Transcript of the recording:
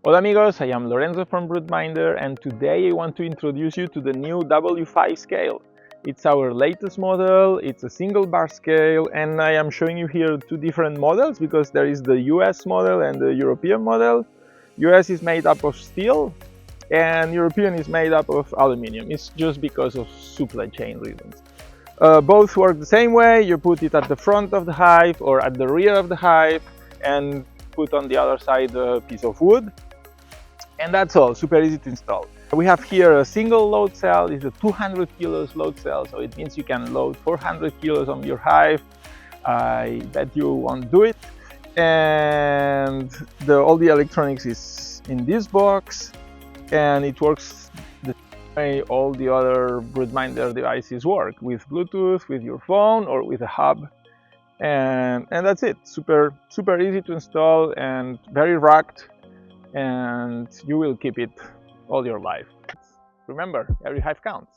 Hola amigos, I am Lorenzo from BroodMinder, and today I want to introduce you to the new W5 scale. It's our latest model, it's a single bar scale, and I am showing you here two different models because there is the US model and the European model. US is made up of steel and European is made up of aluminum. It's just because of supply chain reasons. Both work the same way. You put it at the front of the hive or at the rear of the hive and put on the other side a piece of wood. And that's all, super easy to install. We have here a single load cell. It's a 200 kilos load cell, so it means you can load 400 kilos on your hive. I bet you won't do it. And all the electronics is in this box, and it works the same way all the other BroodMinder devices work, with Bluetooth, with your phone, or with a hub. And that's it. Super easy to install and very rugged, and you will keep it all your life. Remember, every hive counts.